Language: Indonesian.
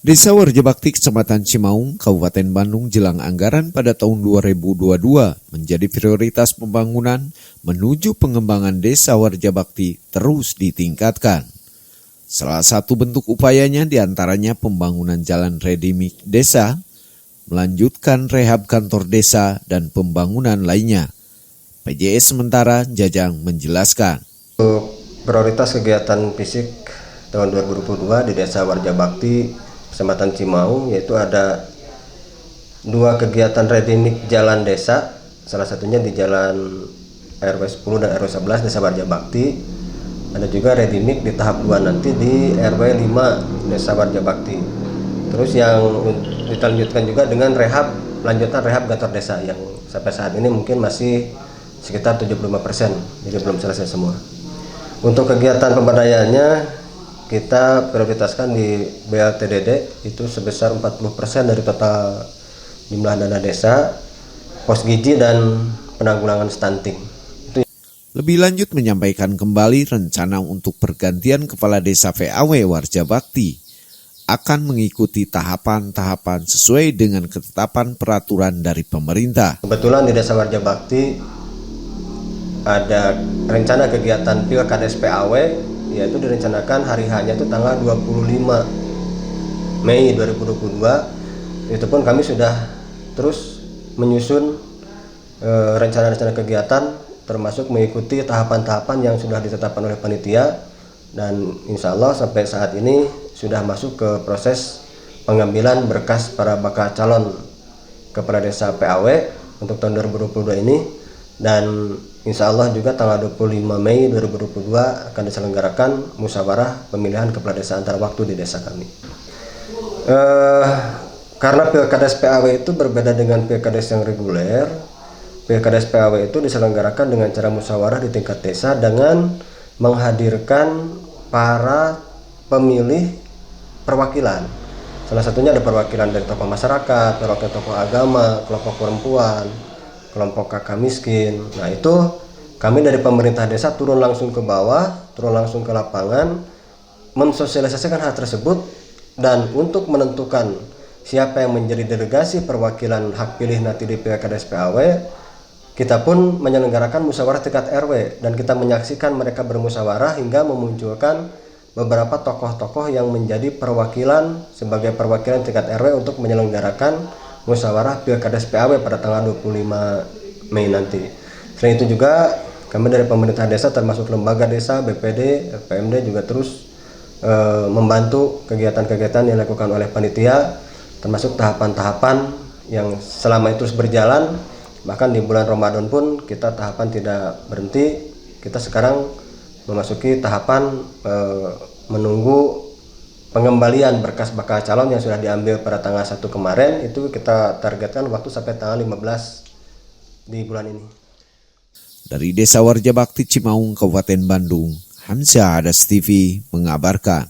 Desa Warjabakti, Kecamatan Cimaung, Kabupaten Bandung jelang anggaran pada tahun 2022 menjadi prioritas pembangunan menuju pengembangan Desa Warjabakti terus ditingkatkan. Salah satu bentuk upayanya diantaranya pembangunan jalan redimik desa, melanjutkan rehab kantor desa, dan pembangunan lainnya. PJS sementara Jajang menjelaskan. Untuk prioritas kegiatan fisik tahun 2022 di Desa Warjabakti, Kecamatan Cimaung, yaitu ada 2 kegiatan redimik jalan desa, salah satunya di Jalan RW 10 dan RW 11 Desa Warjabakti. Ada juga redimik di tahap 2 nanti di RW 5 Desa Warjabakti. Terus yang dilanjutkan juga dengan lanjutan rehab kantor desa yang sampai saat ini mungkin masih sekitar 75%, jadi belum selesai semua. Untuk kegiatan pemberdayaannya kita prioritaskan di BLTDD itu sebesar 40% dari total jumlah dana desa, pos gizi dan penanggulangan stunting. Lebih lanjut menyampaikan kembali rencana untuk pergantian kepala desa VAW Warjabakti akan mengikuti tahapan-tahapan sesuai dengan ketetapan peraturan dari pemerintah. Kebetulan di Desa Warjabakti ada rencana kegiatan Pilkades PAW, yaitu direncanakan hari hanya itu tanggal 25 Mei 2022. Itu pun kami sudah terus menyusun rencana-rencana kegiatan termasuk mengikuti tahapan-tahapan yang sudah ditetapkan oleh panitia, dan insya Allah sampai saat ini sudah masuk ke proses pengambilan berkas para bakal calon kepala desa PAW untuk tahun 2022 ini, dan insya Allah juga tanggal 25 Mei 2022 akan diselenggarakan musyawarah pemilihan kepala desa antar waktu di desa kami. Karena Pilkades PAW itu berbeda dengan Pilkades yang reguler, Pilkades PAW itu diselenggarakan dengan cara musyawarah di tingkat desa dengan menghadirkan para pemilih perwakilan. Salah satunya ada perwakilan dari tokoh masyarakat, perwakilan tokoh agama, kelompok perempuan, kelompok kakak miskin. Nah, itu kami dari pemerintah desa turun langsung ke bawah, turun langsung ke lapangan, mensosialisasikan hal tersebut, dan untuk menentukan siapa yang menjadi delegasi perwakilan hak pilih nanti di Pilkades PAW, kita pun menyelenggarakan musyawarah tingkat RW, dan kita menyaksikan mereka bermusyawarah hingga memunculkan beberapa tokoh-tokoh yang menjadi perwakilan sebagai perwakilan tingkat RW untuk menyelenggarakan musyawarah Pilkades PAW pada tanggal 25 Mei nanti. Selain itu juga kami dari pemerintah desa termasuk lembaga desa, BPD, PMD juga terus membantu kegiatan-kegiatan yang dilakukan oleh panitia, termasuk tahapan-tahapan yang selama itu terus berjalan. Bahkan di bulan Ramadan pun kita tahapan tidak berhenti. Kita sekarang memasuki tahapan menunggu pengembalian berkas bakal calon yang sudah diambil pada tanggal 1 kemarin. Itu kita targetkan waktu sampai tanggal 15 di bulan ini. Dari Desa Warjabakti Cimaung, Kabupaten Bandung, Hamzah Hadas TV mengabarkan.